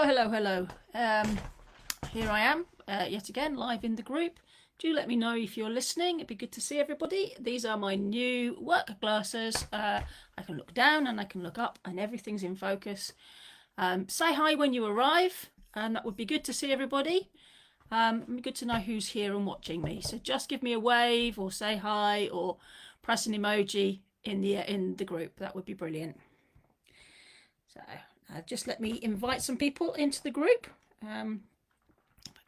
Oh, hello, hello. Here I am, yet again, live in the group. Do let me know if you're listening. It'd be good to see everybody. These are my new work glasses. I can look down and I can look up, and everything's in focus. Say hi when you arrive, and that would be good to see everybody. It'd be good to know who's here and watching me. So just give me a wave, or say hi, or press an emoji in the group. That would be brilliant. So just let me invite some people into the group. If I can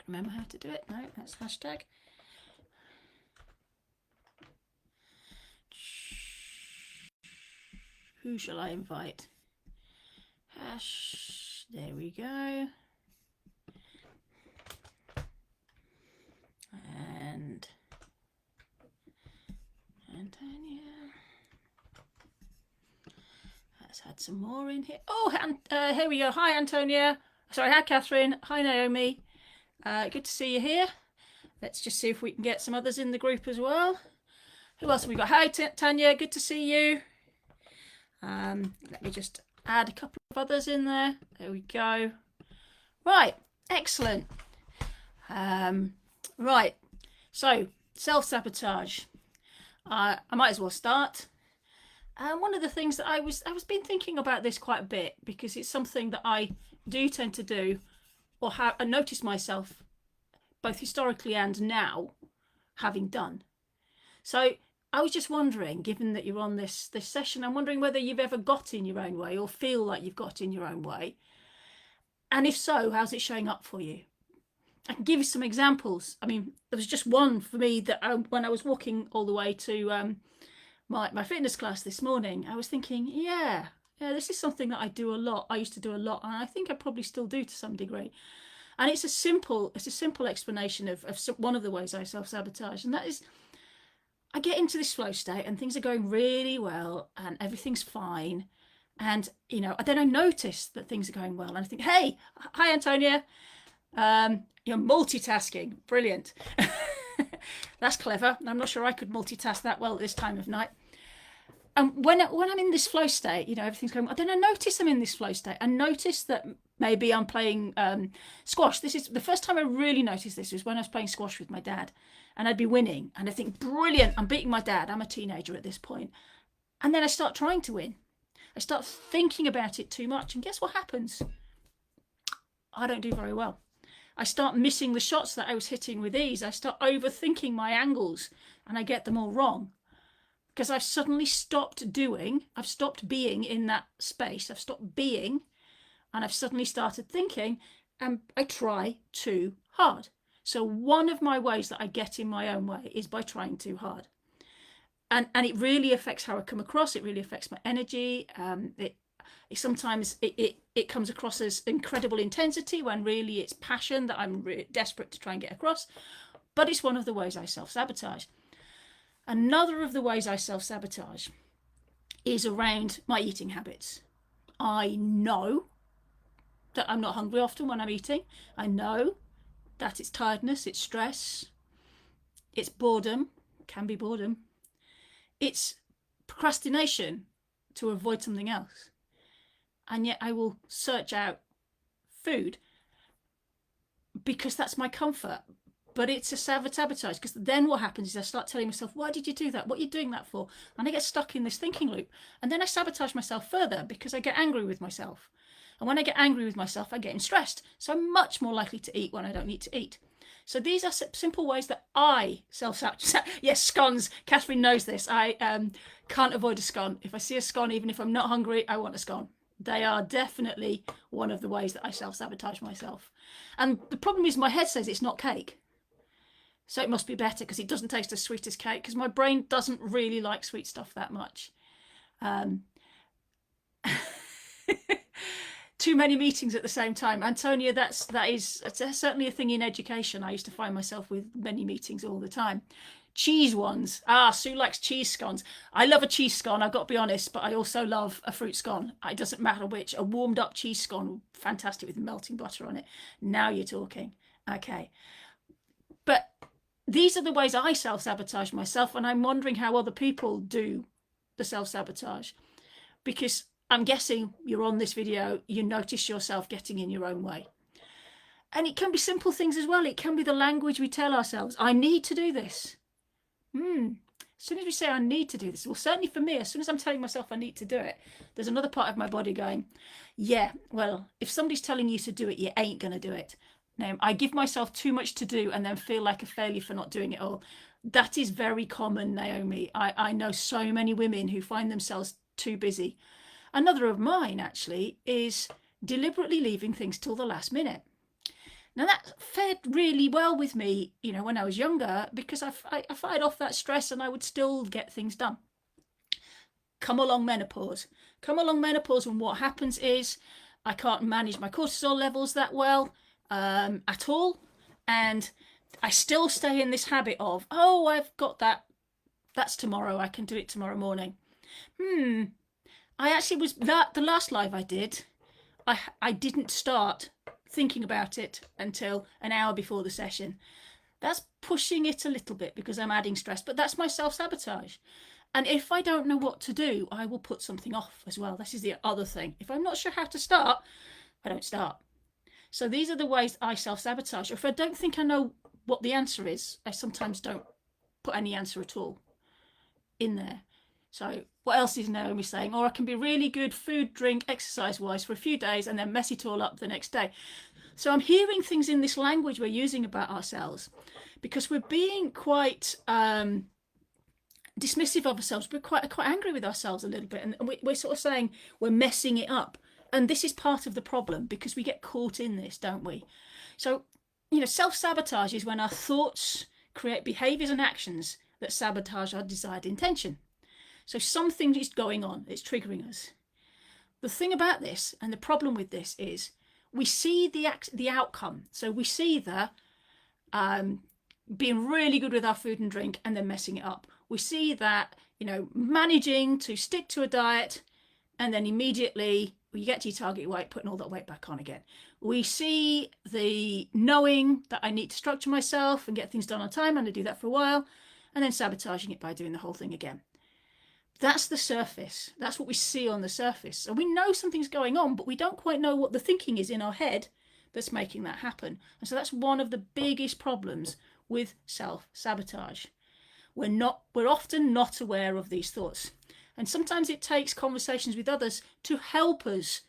remember how to do it. No, that's hashtag. Who shall I invite? Hash. There we go. And Antonia. Let's add some more in here. Oh, here we go. Hi, Antonia. Sorry, hi, Catherine. Hi, Naomi. Good to see you here. Let's just see if we can get some others in the group as well. Who else have we got? Hi, Tanya. Good to see you. Let me just add a couple of others in there. There we go. Right. Excellent. Right. So, self-sabotage. I might as well start. One of the things that I was been thinking about this quite a bit, because it's something that I do tend to do, or I notice myself both historically and now having done. So I was just wondering, given that you're on this session, I'm wondering whether you've ever got in your own way or feel like you've got in your own way. And if so, how's it showing up for you? I can give you some examples. I mean, there was just one for me that when I was walking all the way to my fitness class this morning, I was thinking, yeah, this is something that I do a lot. I used to do a lot, and I think I probably still do to some degree. And it's a simple explanation of one of the ways I self-sabotage, and that is I get into this flow state and things are going really well and everything's fine. And, then I notice that things are going well. And I think, hey, hi, Antonia. You're multitasking. Brilliant. That's clever. I'm not sure I could multitask that well at this time of night. And when I'm in this flow state, everything's going well. Then I notice I'm in this flow state. I notice that maybe I'm playing squash. This is the first time I really noticed this was when I was playing squash with my dad, and I'd be winning. And I think, brilliant, I'm beating my dad. I'm a teenager at this point. And then I start trying to win. I start thinking about it too much. And guess what happens? I don't do very well. I start missing the shots that I was hitting with ease. I start overthinking my angles and I get them all wrong. Because I've suddenly stopped doing, I've stopped being in that space. I've stopped being, and I've suddenly started thinking, and I try too hard. So one of my ways that I get in my own way is by trying too hard. And it really affects how I come across. It really affects my energy. Sometimes it comes across as incredible intensity when really it's passion that I'm desperate to try and get across. But it's one of the ways I self-sabotage. Another of the ways I self-sabotage is around my eating habits. I know that I'm not hungry often when I'm eating. I know that it's tiredness, it's stress, it's boredom, can be boredom. It's procrastination to avoid something else. And yet I will search out food because that's my comfort. But it's a sabotage, because then what happens is I start telling myself, why did you do that? What are you doing that for? And I get stuck in this thinking loop. And then I sabotage myself further because I get angry with myself. And when I get angry with myself, I get stressed. So I'm much more likely to eat when I don't need to eat. So these are simple ways that I self-sabotage. Yes, scones. Catherine knows this. I can't avoid a scone. If I see a scone, even if I'm not hungry, I want a scone. They are definitely one of the ways that I self-sabotage myself. And the problem is my head says it's not cake. So it must be better because it doesn't taste as sweet as cake, because my brain doesn't really like sweet stuff that much. Too many meetings at the same time. Antonia, that's certainly a thing in education. I used to find myself with many meetings all the time. Cheese ones. Sue likes cheese scones. I love a cheese scone, I've got to be honest, but I also love a fruit scone. It doesn't matter which. A warmed up cheese scone, fantastic with melting butter on it. Now you're talking. Okay. But these are the ways I self-sabotage myself, and I'm wondering how other people do the self-sabotage, because I'm guessing you're on this video, you notice yourself getting in your own way. And it can be simple things as well. It can be the language we tell ourselves. I need to do this. As soon as we say I need to do this, well, certainly for me, as soon as I'm telling myself I need to do it, there's another part of my body going, yeah, well, if somebody's telling you to do it, you ain't going to do it. Now, I give myself too much to do and then feel like a failure for not doing it all. That is very common, Naomi. I know so many women who find themselves too busy. Another of mine, actually, is deliberately leaving things till the last minute. Now, that fared really well with me, when I was younger, because I fired off that stress and I would still get things done. Come along menopause, and what happens is I can't manage my cortisol levels that well at all. And I still stay in this habit of, oh, I've got that. That's tomorrow. I can do it tomorrow morning. I actually was, the last live I did, I didn't start thinking about it until an hour before the session. That's pushing it a little bit because I'm adding stress, but that's my self-sabotage. And if I don't know what to do, I will put something off as well. This is the other thing. If I'm not sure how to start, I don't start. So these are the ways I self-sabotage. Or if I don't think I know what the answer is, I sometimes don't put any answer at all in there. So what else is Naomi saying? Or I can be really good food, drink, exercise-wise for a few days and then mess it all up the next day. So I'm hearing things in this language we're using about ourselves because we're being quite dismissive of ourselves. We're quite angry with ourselves a little bit. And we're sort of saying we're messing it up. And this is part of the problem because we get caught in this, don't we? So, self-sabotage is when our thoughts create behaviours and actions that sabotage our desired intention. So something is going on, it's triggering us. The thing about this and the problem with this is we see the outcome. So we see the being really good with our food and drink and then messing it up. We see that, managing to stick to a diet and then immediately you get to your target weight, putting all that weight back on again. We see the knowing that I need to structure myself and get things done on time, and I do that for a while, and then sabotaging it by doing the whole thing again. That's the surface. That's what we see on the surface. So we know something's going on, but we don't quite know what the thinking is in our head that's making that happen. And so that's one of the biggest problems with self-sabotage. We're often not aware of these thoughts. And sometimes it takes conversations with others to help us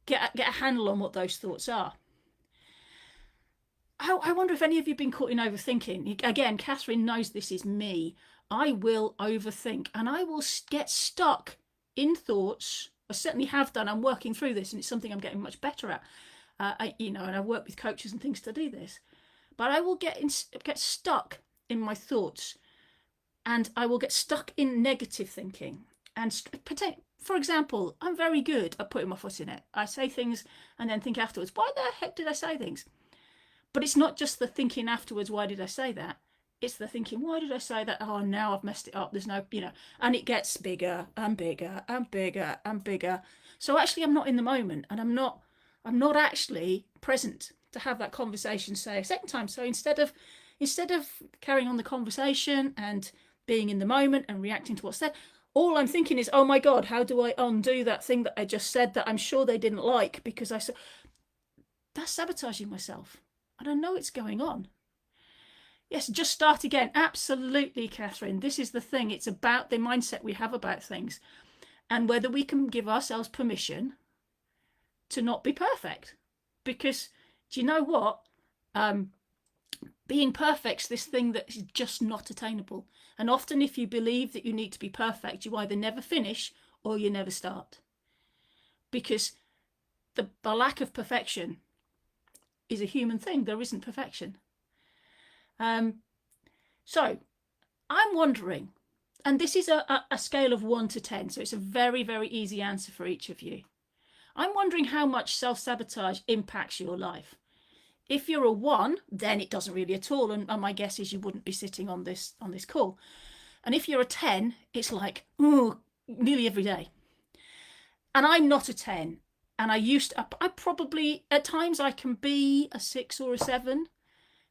get a handle on what those thoughts are. I wonder if any of you have been caught in overthinking. Again, Catherine knows this is me. I will overthink and I will get stuck in thoughts. I certainly have done. I'm working through this and it's something I'm getting much better at. And I've worked with coaches and things to do this. But I will get stuck in my thoughts and I will get stuck in negative thinking. And for example, I'm very good at putting my foot in it. I say things and then think afterwards, why the heck did I say things? But it's not just the thinking afterwards, why did I say that? It's the thinking, why did I say that? Oh, now I've messed it up. There's no, and it gets bigger and bigger and bigger and bigger. So actually I'm not in the moment and I'm not actually present to have that conversation, say, a second time. So instead of carrying on the conversation and being in the moment and reacting to what's said, all I'm thinking is, oh my God, how do I undo that thing that I just said that I'm sure they didn't like because I said, that's sabotaging myself. And I know it's going on. Yes, just start again. Absolutely, Catherine. This is the thing. It's about the mindset we have about things and whether we can give ourselves permission to not be perfect. Because do you know what? Being perfect's this thing that is just not attainable. And often if you believe that you need to be perfect, you either never finish or you never start. Because the lack of perfection is a human thing. There isn't perfection. So I'm wondering, and this is a scale of 1 to 10, so it's a very, very easy answer for each of you. I'm wondering how much self-sabotage impacts your life. If you're a 1, then it doesn't really at all, and my guess is you wouldn't be sitting on this call. And if you're a 10, it's like, ooh, nearly every day. And I'm not a 10, and I probably, at times I can be a 6 or a 7,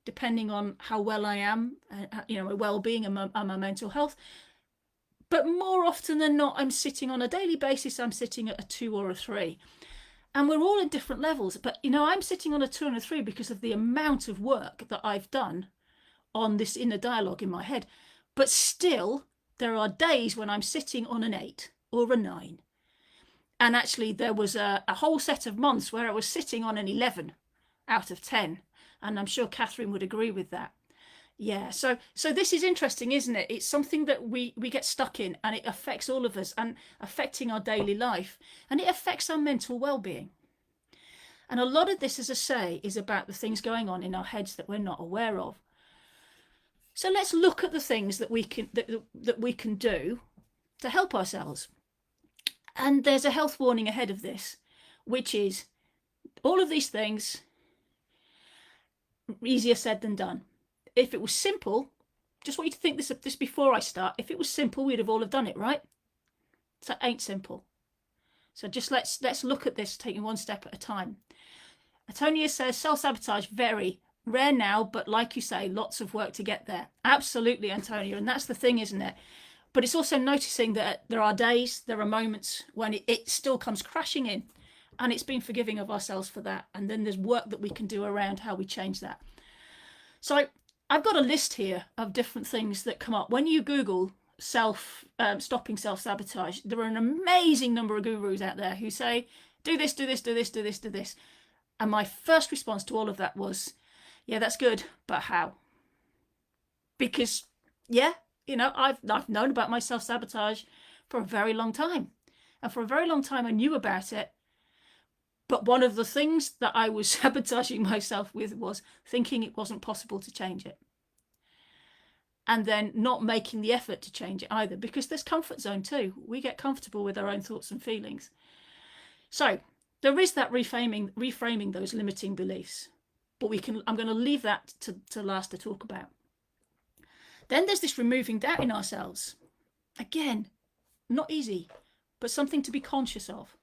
depending on how well I am, my well-being and my mental health. But more often than not, I'm sitting on a daily basis, I'm sitting at a 2 or a 3. And we're all in different levels. But, I'm sitting on a 2 and a 3 because of the amount of work that I've done on this inner dialogue in my head. But still, there are days when I'm sitting on an 8 or a 9. And actually, there was a whole set of months where I was sitting on an 11 out of 10. And I'm sure Catherine would agree with that. Yeah, so this is interesting, isn't it? It's something that we get stuck in, and it affects all of us, and affecting our daily life, and it affects our mental well-being. And a lot of this, as I say, is about the things going on in our heads that we're not aware of. So let's look at the things that we can do to help ourselves. And there's a health warning ahead of this, which is all of these things easier said than done. If it was simple, just want you to think this before I start. If it was simple, we'd have all have done it, right? So it ain't simple. So just let's look at this, taking one step at a time. Antonia says self-sabotage, very rare now, but like you say, lots of work to get there. Absolutely, Antonia, and that's the thing, isn't it? But it's also noticing that there are days, there are moments when it still comes crashing in, and it's being forgiving of ourselves for that. And then there's work that we can do around how we change that. So I've got a list here of different things that come up. When you Google stopping self-sabotage, there are an amazing number of gurus out there who say, do this, do this, do this, do this, do this. And my first response to all of that was, yeah, that's good, but how? Because, yeah, I've known about my self-sabotage for a very long time. And for a very long time, I knew about it. But one of the things that I was sabotaging myself with was thinking it wasn't possible to change it. And then not making the effort to change it either, because there's comfort zone too. We get comfortable with our own thoughts and feelings. So there is that reframing those limiting beliefs. But I'm going to leave that to last to talk about. Then there's this removing doubt in ourselves. Again, not easy, but something to be conscious of.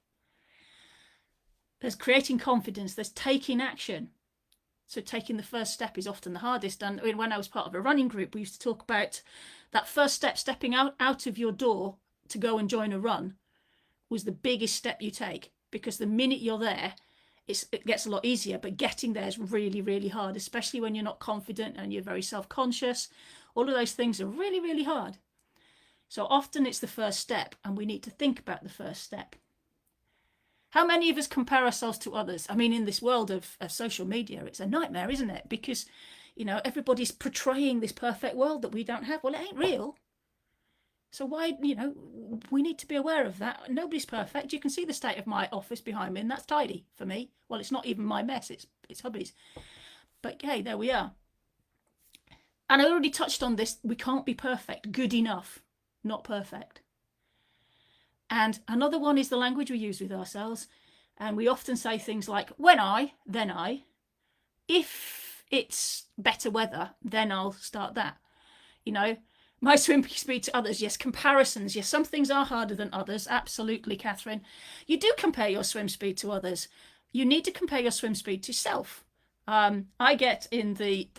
There's creating confidence, there's taking action. So taking the first step is often the hardest. And when I was part of a running group, we used to talk about that first step, stepping out of your door to go and join a run, was the biggest step you take. Because the minute you're there, it gets a lot easier. But getting there is really, really hard, especially when you're not confident and you're very self-conscious. All of those things are really, really hard. So often it's the first step, and we need to think about the first step. How many of us compare ourselves to others? I mean, in this world of social media, it's a nightmare, isn't it? Because, everybody's portraying this perfect world that we don't have. Well, it ain't real. So why, we need to be aware of that. Nobody's perfect. You can see the state of my office behind me, and that's tidy for me. Well, it's not even my mess, it's hubby's. But hey, there we are. And I already touched on this. We can't be perfect. Good enough, not perfect. And another one is the language we use with ourselves. And we often say things like, when I, then I. If it's better weather, then I'll start that. My swim speed to others, yes, comparisons, yes, some things are harder than others, absolutely, Catherine. You do compare your swim speed to others. You need to compare your swim speed to self. I get in if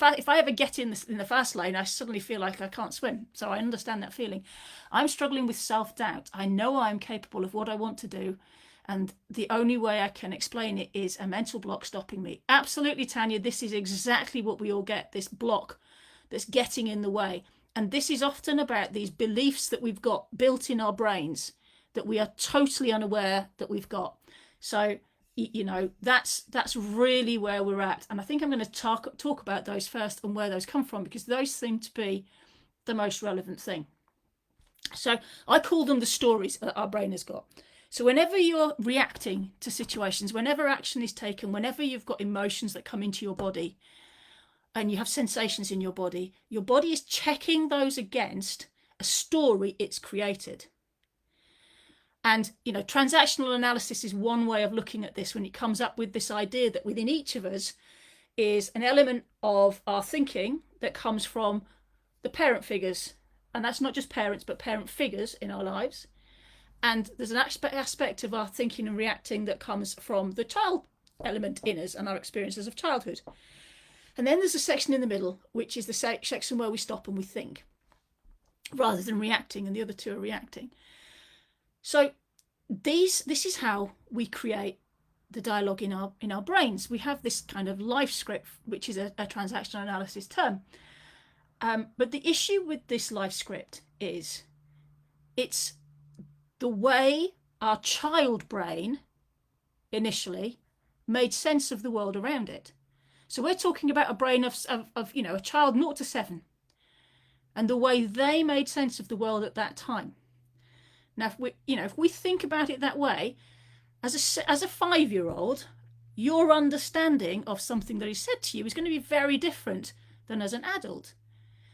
I ever get in the fast lane, I suddenly feel like I can't swim. So I understand that feeling. I'm struggling with self-doubt. I know I'm capable of what I want to do, and the only way I can explain it is a mental block stopping me. Absolutely, Tanya, this is exactly what we all get, this block that's getting in the way. And this is often about these beliefs that we've got built in our brains that we are totally unaware that we've got. So that's really where we're at. And I think I'm going to talk about those first and where those come from, because those seem to be the most relevant thing. So I call them the stories that our brain has got. So whenever you're reacting to situations, whenever action is taken, whenever you've got emotions that come into your body and you have sensations in your body is checking those against a story it's created. And, transactional analysis is one way of looking at this when it comes up with this idea that within each of us is an element of our thinking that comes from the parent figures. And that's not just parents, but parent figures in our lives. And there's an aspect of our thinking and reacting that comes from the child element in us and our experiences of childhood. And then there's a section in the middle, which is the section where we stop and we think. rather than reacting, and the other two are reacting. So this is how we create the dialogue in our brains. We have this kind of life script, which is a transactional analysis term. But the issue with this life script is it's the way our child brain initially made sense of the world around it. So we're talking about a brain of a child 0 to 7, and the way they made sense of the world at that time. Now, if we think about it that way, as a 5-year-old, your understanding of something that is said to you is going to be very different than as an adult.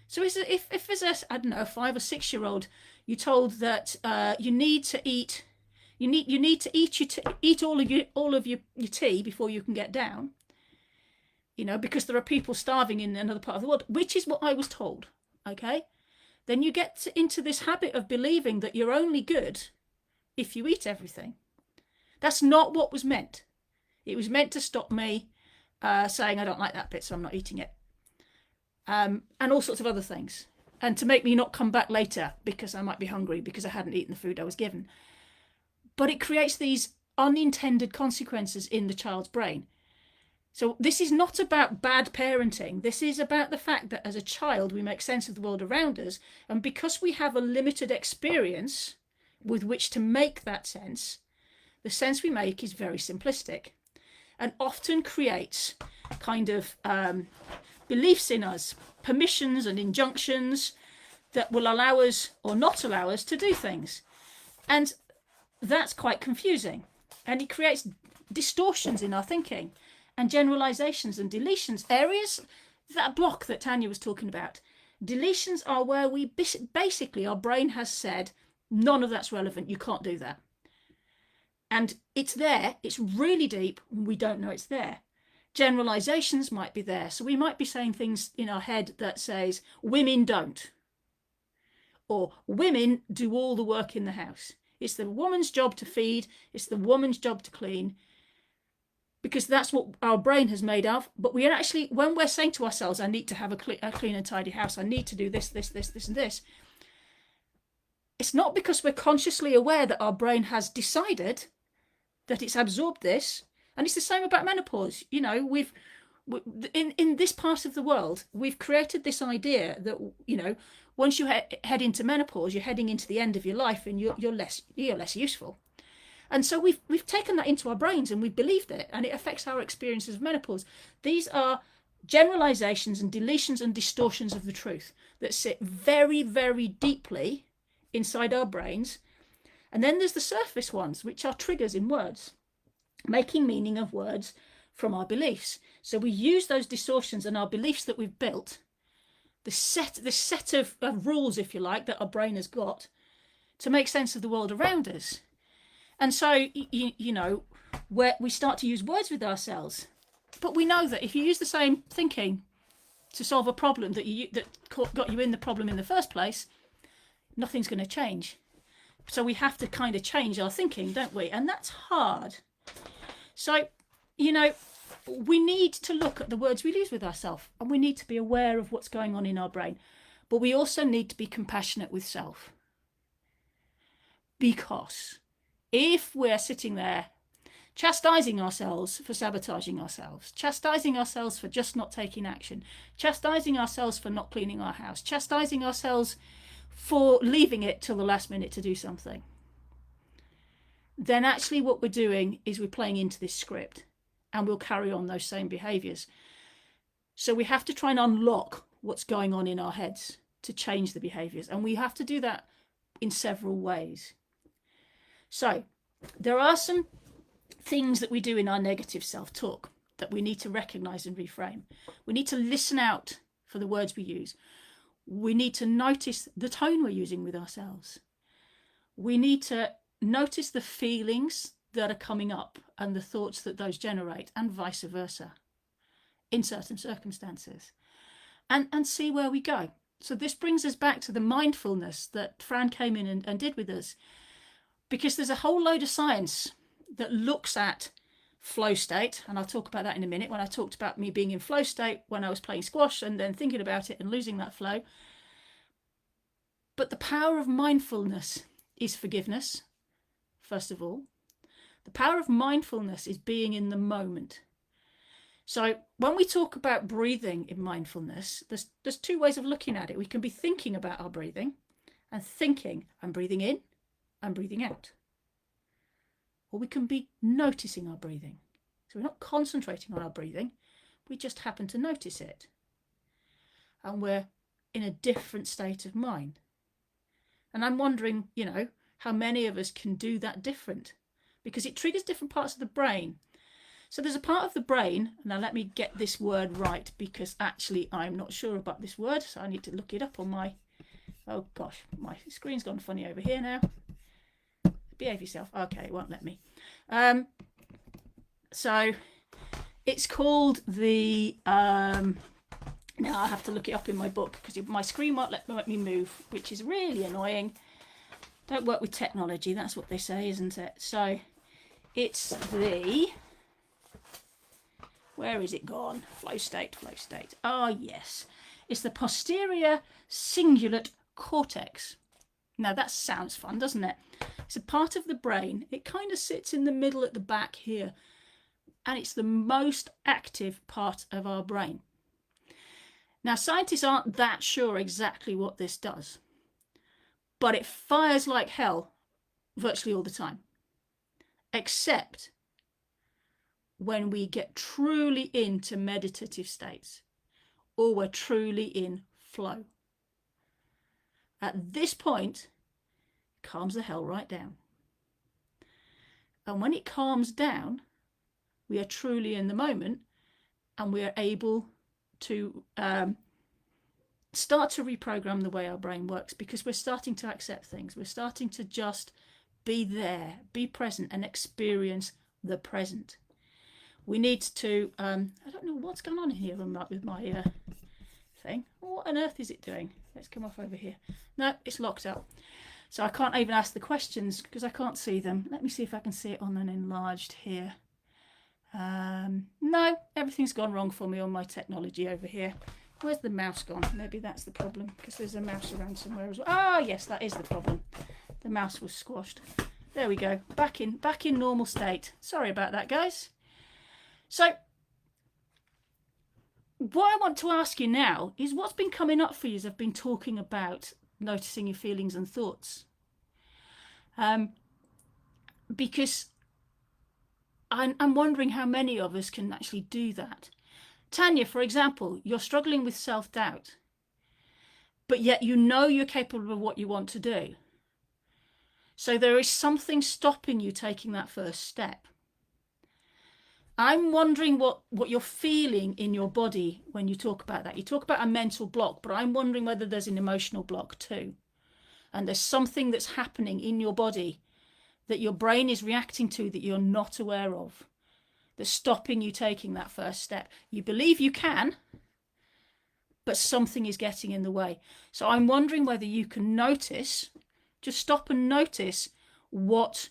So if as a 5 or 6-year-old, you're told that you need to eat all of your tea before you can get down, because there are people starving in another part of the world, which is what I was told, okay? Then you get into this habit of believing that you're only good if you eat everything. That's not what was meant. It was meant to stop me saying I don't like that bit, so I'm not eating it. And all sorts of other things. And to make me not come back later because I might be hungry because I hadn't eaten the food I was given. But it creates these unintended consequences in the child's brain. So this is not about bad parenting. This is about the fact that as a child, we make sense of the world around us. And because we have a limited experience with which to make that sense, the sense we make is very simplistic and often creates kind of beliefs in us, permissions and injunctions that will allow us or not allow us to do things. And that's quite confusing. And it creates distortions in our thinking and generalizations and deletions. Areas, that block that Tanya was talking about, deletions are where we basically, our brain has said, none of that's relevant, you can't do that. And it's there, it's really deep, we don't know it's there. Generalizations might be there. So we might be saying things in our head that says, women don't. Or women do all the work in the house. It's the woman's job to feed, it's the woman's job to clean. Because that's what our brain has made of. But we are actually, when we're saying to ourselves, I need to have a clean and tidy house, I need to do this, this, and this. It's not because we're consciously aware that our brain has decided that it's absorbed this. And it's the same about menopause. We've in this part of the world, we've created this idea that, once you head into menopause, you're heading into the end of your life and you're less useful. And so we've taken that into our brains and we've believed it, and it affects our experiences of menopause. These are generalizations and deletions and distortions of the truth that sit very, very deeply inside our brains. And then there's the surface ones, which are triggers in words, making meaning of words from our beliefs. So we use those distortions and our beliefs that we've built, the set of rules, if you like, that our brain has got to make sense of the world around us. And so, where we start to use words with ourselves. But we know that if you use the same thinking to solve a problem that got you in the problem in the first place, nothing's going to change. So we have to kind of change our thinking, don't we? And that's hard. So, we need to look at the words we use with ourselves, and we need to be aware of what's going on in our brain. But we also need to be compassionate with self. Because if we're sitting there chastising ourselves for sabotaging ourselves, chastising ourselves for just not taking action, chastising ourselves for not cleaning our house, chastising ourselves for leaving it till the last minute to do something, then actually what we're doing is we're playing into this script and we'll carry on those same behaviours. So we have to try and unlock what's going on in our heads to change the behaviours. And we have to do that in several ways. So there are some things that we do in our negative self-talk that we need to recognise and reframe. We need to listen out for the words we use. We need to notice the tone we're using with ourselves. We need to notice the feelings that are coming up and the thoughts that those generate, and vice versa in certain circumstances, and see where we go. So this brings us back to the mindfulness that Fran came in and did with us, because there's a whole load of science that looks at flow state, and I'll talk about that in a minute, when I talked about me being in flow state when I was playing squash and then thinking about it and losing that flow. But the power of mindfulness is forgiveness, first of all. The power of mindfulness is being in the moment. So when we talk about breathing in mindfulness, there's two ways of looking at it. We can be thinking about our breathing and thinking, I'm breathing in, I'm breathing out. Or we can be noticing our breathing. So we're not concentrating on our breathing, we just happen to notice it. And we're in a different state of mind. And I'm wondering, how many of us can do that different? Because it triggers different parts of the brain. So there's a part of the brain, now let me get this word right, because actually I'm not sure about this word, so I need to look it up on my, oh gosh, my screen's gone funny over here now. Behave yourself. Okay, it won't let me. So it's called the, now I have to look it up in my book because my screen won't let me move, which is really annoying. Don't work with technology, that's what they say, isn't it? So it's the, where is it gone? Flow state. Ah, yes. It's the posterior cingulate cortex. Now that sounds fun, doesn't it? It's a part of the brain. It kind of sits in the middle at the back here. And it's the most active part of our brain. Now, scientists aren't that sure exactly what this does. But it fires like hell virtually all the time. Except when we get truly into meditative states or we're truly in flow. At this point, it calms the hell right down. And when it calms down, we are truly in the moment and we are able to start to reprogram the way our brain works, because we're starting to accept things. We're starting to just be there, be present and experience the present. We need to, I don't know what's going on here with my thing. What on earth is it doing? Let's come off over here. No, it's locked up. So I can't even ask the questions because I can't see them. Let me see if I can see it on an enlarged here. No, everything's gone wrong for me on my technology over here. Where's the mouse gone? Maybe that's the problem, because there's a mouse around somewhere as well. Ah, yes, that is the problem. The mouse was squashed. There we go. Back in normal state. Sorry about that, guys. So what I want to ask you now is what's been coming up for you as I've been talking about noticing your feelings and thoughts. Because I'm wondering how many of us can actually do that. Tanya, for example, you're struggling with self-doubt, but yet you know you're capable of what you want to do. So there is something stopping you taking that first step. I'm wondering what you're feeling in your body when you talk about that. You talk about a mental block, but I'm wondering whether there's an emotional block too. And there's something that's happening in your body that your brain is reacting to that you're not aware of, that's stopping you taking that first step. You believe you can, but something is getting in the way. So I'm wondering whether you can notice, just stop and notice what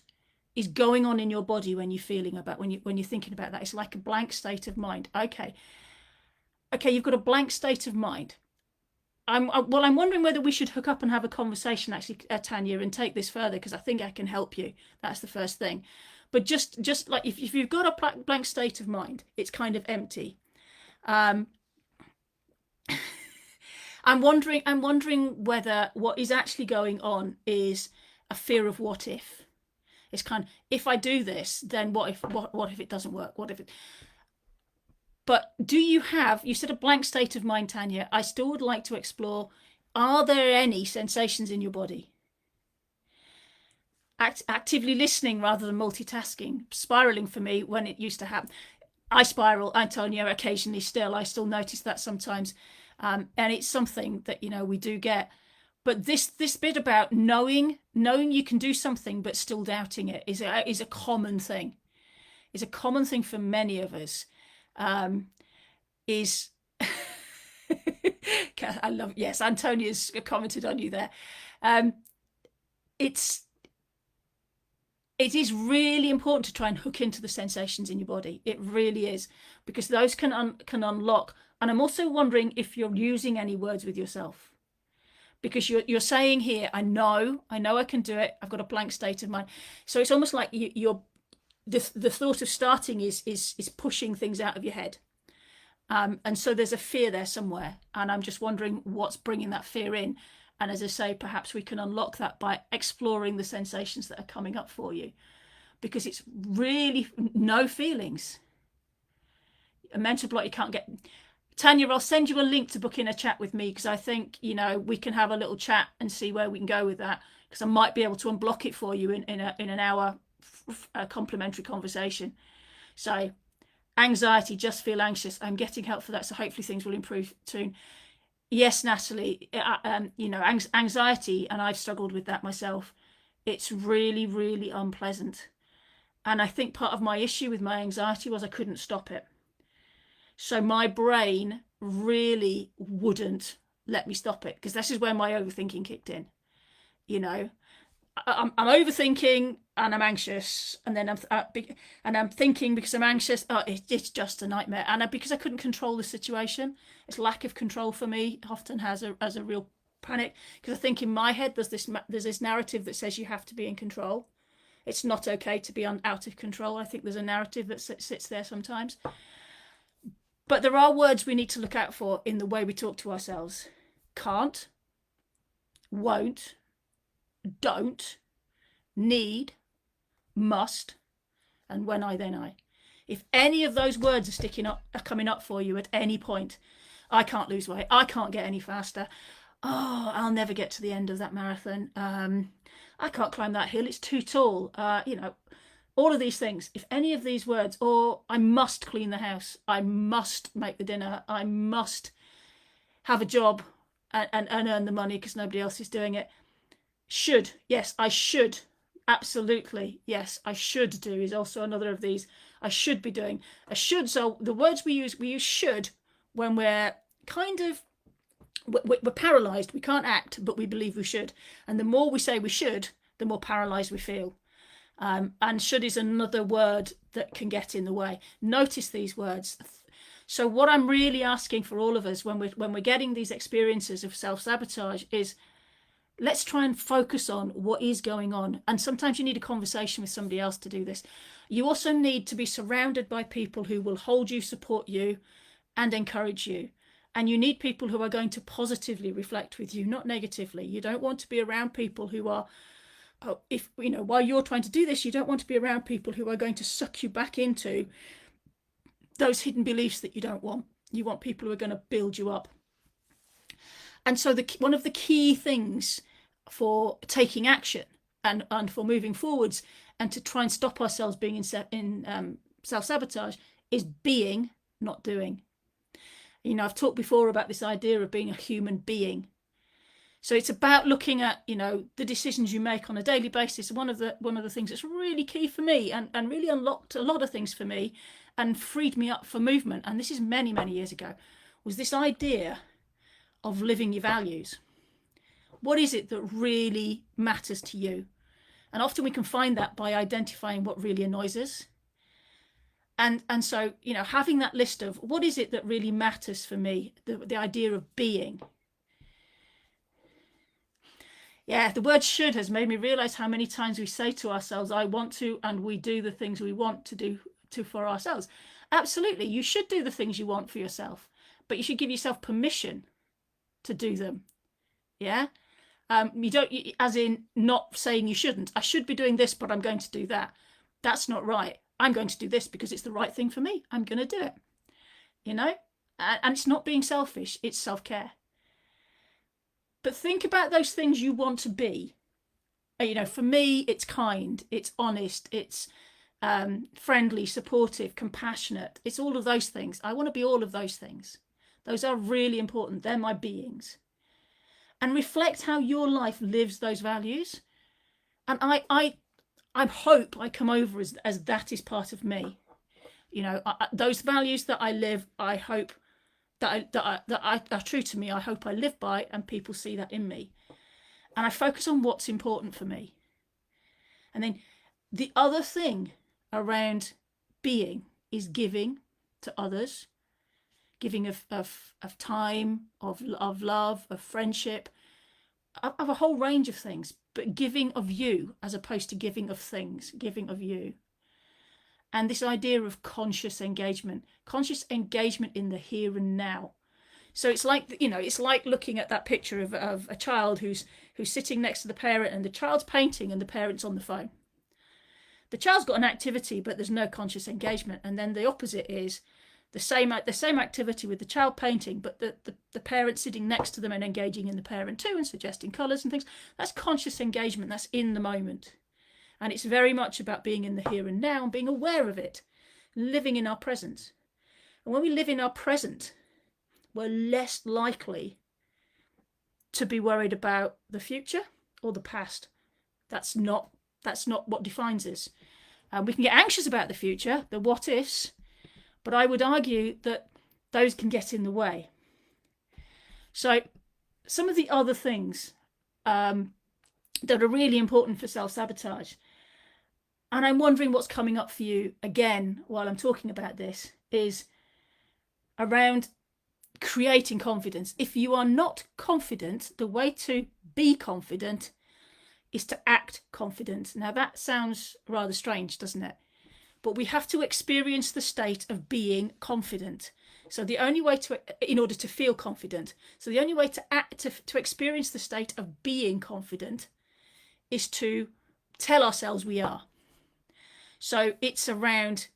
is going on in your body when you're feeling about, when you're thinking about that. It's like a blank state of mind. Okay, you've got a blank state of mind. I'm wondering whether we should hook up and have a conversation, actually, Tanya, and take this further, because I think I can help you. That's the first thing. But just like if you've got a blank state of mind, it's kind of empty. I'm wondering whether what is actually going on is a fear of what if. It's kind of, if I do this, then what if it doesn't work? What if it? But do you said a blank state of mind, Tanya. I still would like to explore, are there any sensations in your body? Actively listening rather than multitasking. Spiraling for me when it used to happen. I spiral, Antonia, occasionally still. I still notice that sometimes. And it's something that, we do get. But this bit about knowing you can do something but still doubting it is a common thing. It's a common thing for many of us. Is I love, yes, Antonia's commented on you there. It is really important to try and hook into the sensations in your body. It really is, because those can unlock. And I'm also wondering if you're using any words with yourself, because you're saying here, I know I can do it. I've got a blank state of mind. So it's almost like you're the thought of starting is pushing things out of your head. And so there's a fear there somewhere, and I'm just wondering what's bringing that fear in. And as I say, perhaps we can unlock that by exploring the sensations that are coming up for you, because it's really no feelings. A mental block you can't get. Tanya, I'll send you a link to book in a chat with me, because I think, we can have a little chat and see where we can go with that, because I might be able to unblock it for you in an hour complimentary conversation. So anxiety, just feel anxious. I'm getting help for that, so hopefully things will improve soon. Yes, Natalie, anxiety, and I've struggled with that myself. It's really, really unpleasant. And I think part of my issue with my anxiety was I couldn't stop it. So my brain really wouldn't let me stop it, because this is where my overthinking kicked in. I'm overthinking and I'm anxious, and then I'm thinking because I'm anxious. Oh, it's just a nightmare, and because I couldn't control the situation, it's lack of control for me often has a real panic, because I think in my head there's this narrative that says you have to be in control. It's not okay to be out of control. I think there's a narrative that sits there sometimes. But there are words we need to look out for in the way we talk to ourselves. Can't, won't, don't, need, must, and when I then I. If any of those words are coming up for you at any point, I can't lose weight, I can't get any faster, oh, I'll never get to the end of that marathon, I can't climb that hill, it's too tall, all of these things, if any of these words, or I must clean the house, I must make the dinner, I must have a job and earn the money because nobody else is doing it. Should, yes, I should, absolutely, yes, I should do is also another of these. I should be doing. I should, so the words we use should when we're we're paralysed, we can't act, but we believe we should. And the more we say we should, the more paralysed we feel. And should is another word that can get in the way. Notice these words. So what I'm really asking for all of us when we're getting these experiences of self-sabotage is, let's try and focus on what is going on. And sometimes you need a conversation with somebody else to do this. You also need to be surrounded by people who will hold you, support you, and encourage you. And you need people who are going to positively reflect with you, not negatively. You don't want to be around people who are, while you're trying to do this, you don't want to be around people who are going to suck you back into those hidden beliefs that you don't want. You want people who are going to build you up. And so one of the key things for taking action and for moving forwards and to try and stop ourselves being in self-sabotage is being, not doing. I've talked before about this idea of being a human being. So it's about looking at, the decisions you make on a daily basis. One of the things that's really key for me and really unlocked a lot of things for me and freed me up for movement, and this is many, many years ago, was this idea of living your values. What is it that really matters to you? And often we can find that by identifying what really annoys us. And so, having that list of what is it that really matters for me, the idea of being. Yeah, the word should has made me realise how many times we say to ourselves, I want to, and we do the things we want to do for ourselves. Absolutely, you should do the things you want for yourself, but you should give yourself permission to do them. Yeah? You don't, as in not saying you shouldn't. I should be doing this, but I'm going to do that. That's not right. I'm going to do this because it's the right thing for me. I'm going to do it. And it's not being selfish, it's self-care. But think about those things you want to be. For me, it's kind, it's honest, it's friendly, supportive, compassionate. It's all of those things. I want to be all of those things. Those are really important. They're my beings. And reflect how your life lives those values. And I hope I come over as that is part of me. Those values that I live, I hope that are true to me. I hope I live by, and people see that in me. And I focus on what's important for me. And then the other thing around being is giving to others, giving of time, of love, of friendship, of a whole range of things, but giving of you as opposed to giving of things, giving of you. And this idea of conscious engagement in the here and now. So it's like, it's like looking at that picture of a child who's sitting next to the parent, and the child's painting and the parent's on the phone. The child's got an activity, but there's no conscious engagement. And then the opposite is the same activity with the child painting, but the parent sitting next to them and engaging in the parent too, and suggesting colours and things. That's conscious engagement. That's in the moment. And it's very much about being in the here and now and being aware of it, living in our present. And when we live in our present, we're less likely to be worried about the future or the past. That's not what defines us. We can get anxious about the future, the what ifs, but I would argue that those can get in the way. So some of the other things that are really important for self-sabotage, and I'm wondering what's coming up for you again while I'm talking about this, is around creating confidence. If you are not confident, the way to be confident is to act confident. Now that sounds rather strange, doesn't it? But we have to experience the state of being confident. So the only way in order to feel confident, so the only way to experience the state of being confident is to tell ourselves we are. So it's around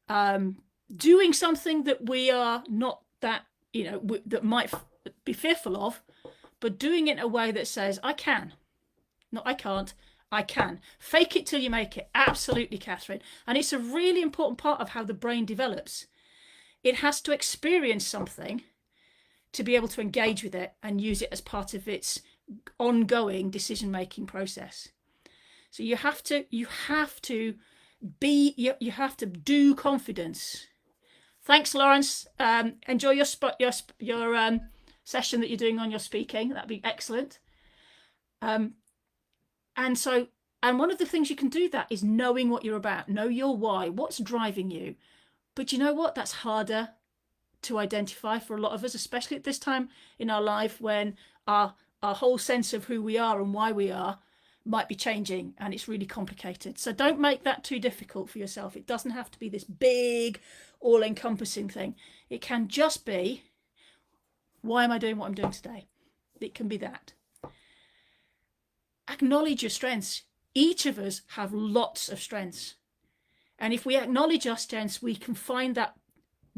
doing something that we are not that, that might be fearful of, but doing it in a way that says, I can. Not I can't, I can. Fake it till you make it. Absolutely, Catherine. And it's a really important part of how the brain develops. It has to experience something to be able to engage with it and use it as part of its ongoing decision-making process. So you have to do confidence. Thanks, Lawrence. Enjoy your session that you're doing on your speaking. That'd be excellent. And one of the things you can do that is knowing what you're about, know your why, what's driving you. But you know what? That's harder to identify for a lot of us, especially at this time in our life when our whole sense of who we are and why we are might be changing, and it's really complicated. So don't make that too difficult for yourself. It doesn't have to be this big, all-encompassing thing. It can just be, why am I doing what I'm doing today? It can be that. Acknowledge your strengths. Each of us have lots of strengths. And if we acknowledge our strengths, we can find that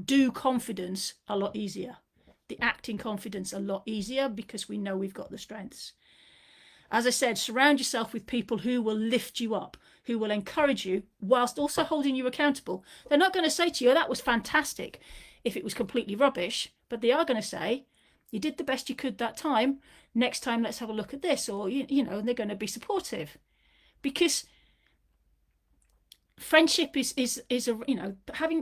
do confidence a lot easier. The acting confidence a lot easier because we know we've got the strengths. As I said, surround yourself with people who will lift you up, who will encourage you whilst also holding you accountable. They're not going to say to you, oh, that was fantastic, if it was completely rubbish, but they are going to say, you did the best you could that time. Next time, let's have a look at this. Or, and they're going to be supportive. Because friendship is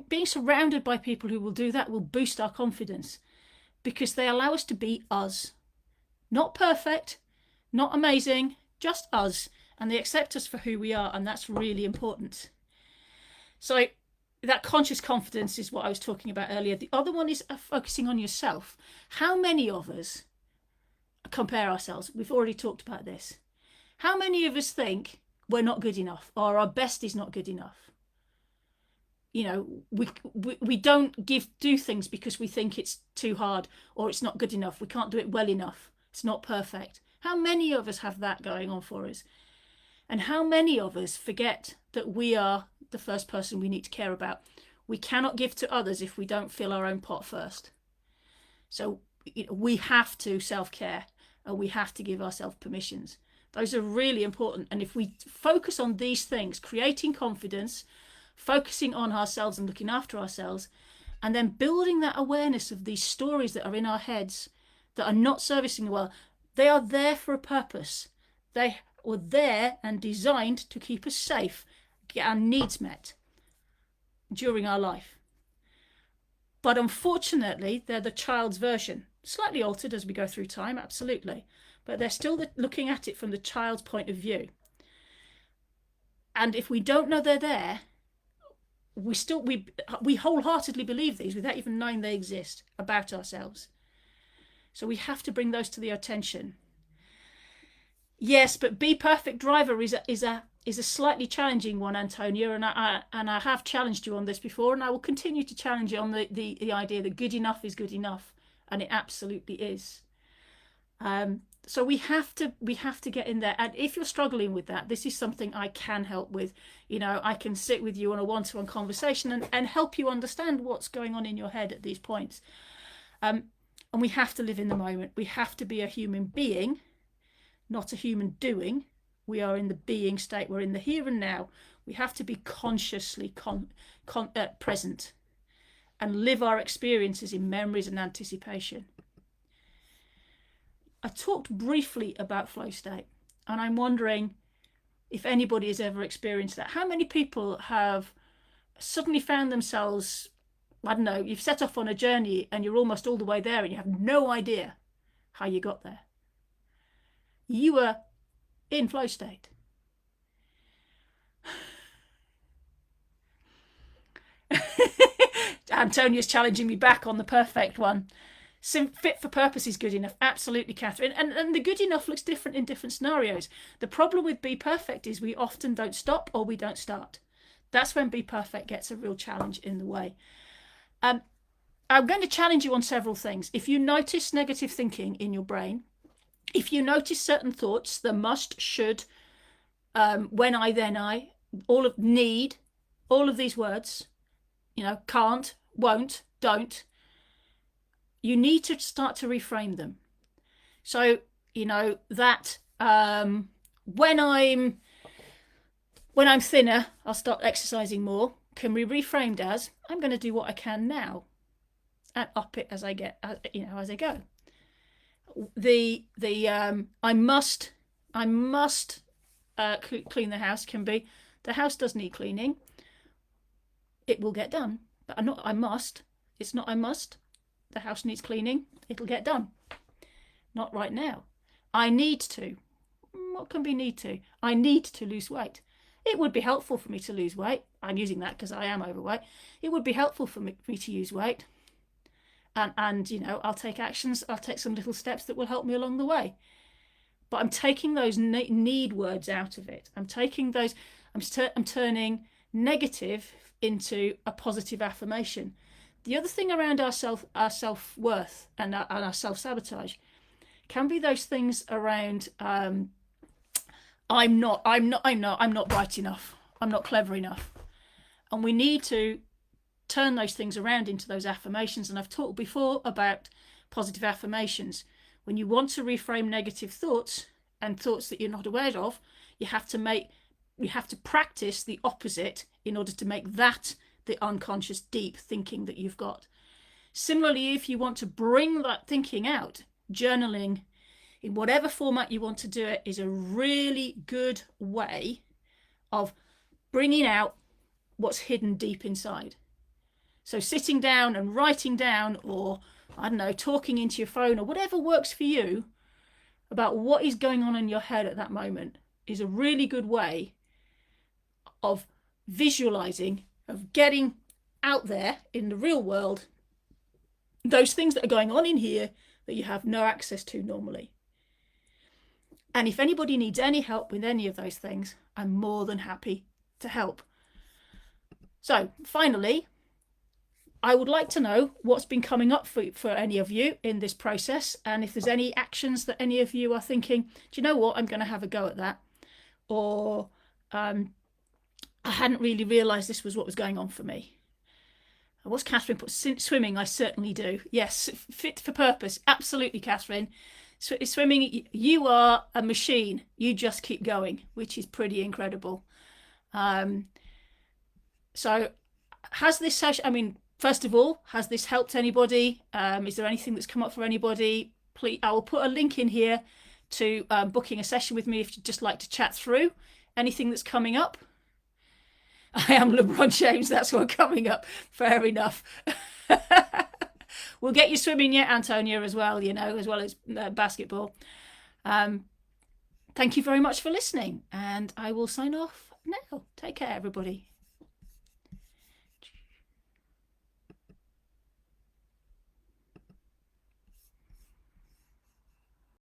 being surrounded by people who will do that will boost our confidence, because they allow us to be us. Not perfect, not amazing, just us. And they accept us for who we are. And that's really important. So that conscious confidence is what I was talking about earlier. The other one is focusing on yourself. How many of us compare ourselves? We've already talked about this. How many of us think we're not good enough, or our best is not good enough? We don't do things because we think it's too hard or it's not good enough. We can't do it well enough. It's not perfect. How many of us have that going on for us? And how many of us forget that we are the first person we need to care about? We cannot give to others if we don't fill our own pot first. So we have to self-care, and we have to give ourselves permissions. Those are really important. And if we focus on these things, creating confidence, focusing on ourselves and looking after ourselves, and then building that awareness of these stories that are in our heads that are not servicing well, they are there for a purpose. They were there and designed to keep us safe, get our needs met during our life. But unfortunately, they're the child's version. Slightly altered as we go through time, absolutely. But they're still looking at it from the child's point of view. And if we don't know they're there, we wholeheartedly believe these without even knowing they exist about ourselves. So we have to bring those to the attention. Yes, but Be Perfect Driver is a slightly challenging one, Antonia, and I have challenged you on this before, and I will continue to challenge you on the idea that good enough is good enough, and it absolutely is. So we have to get in there, and if you're struggling with that, this is something I can help with. I can sit with you on a one-to-one conversation and help you understand what's going on in your head at these points. And we have to live in the moment. We have to be a human being, not a human doing. We are in the being state. We're in the here and now. We have to be consciously present and live our experiences in memories and anticipation. I talked briefly about flow state, and I'm wondering if anybody has ever experienced that. How many people have suddenly found themselves, I don't know, you've set off on a journey and you're almost all the way there and you have no idea how you got there? You were in flow state. Antonia's challenging me back on the perfect one. Fit for purpose is good enough. Absolutely, Catherine. And the good enough looks different in different scenarios. The problem with Be Perfect is we often don't stop or we don't start. That's when Be Perfect gets a real challenge in the way. I'm going to challenge you on several things. If you notice negative thinking in your brain, if you notice certain thoughts, the must, should, when I, then I, all of need, all of these words, can't, won't, don't, you need to start to reframe them. So, that when I'm thinner, I'll start exercising more, can be reframed as I'm going to do what I can now and up it as I get, as I go. I must clean the house can be the house does need cleaning. It will get done, but I must. It's not I must. The house needs cleaning. It'll get done. Not right now. I need to. What can be need to? I need to lose weight. It would be helpful for me to lose weight. I'm using that because I am overweight. It would be helpful for me to use weight. And I'll take actions. I'll take some little steps that will help me along the way. But I'm taking those need words out of it. I'm taking those. I'm turning negative into a positive affirmation. The other thing around our self-worth and our self-sabotage can be those things around I'm not bright enough. I'm not clever enough. And we need to turn those things around into those affirmations. And I've talked before about positive affirmations. When you want to reframe negative thoughts and thoughts that you're not aware of, you have to practice the opposite in order to make that the unconscious deep thinking that you've got. Similarly, if you want to bring that thinking out, journaling in whatever format you want to do it is a really good way of bringing out what's hidden deep inside. So sitting down and writing down, or I don't know, talking into your phone or whatever works for you about what is going on in your head at that moment is a really good way of visualizing, of getting out there in the real world those things that are going on in here that you have no access to normally. And if anybody needs any help with any of those things, I'm more than happy to help. So finally, I would like to know what's been coming up for any of you in this process, and if there's any actions that any of you are thinking, do you know what, I'm going to have a go at that, or I hadn't really realised this was what was going on for me. What's Catherine put? Swimming, I certainly do. Yes, fit for purpose. Absolutely, Catherine. Swimming, you are a machine. You just keep going, which is pretty incredible. So has this session, first of all, has this helped anybody? Is there anything that's come up for anybody? Please, I will put a link in here to booking a session with me if you'd just like to chat through anything that's coming up. I am LeBron James, that's what coming up. Fair enough. We'll get you swimming yet, Antonia, as well, as well as basketball. Thank you very much for listening, and I will sign off now. Take care, everybody.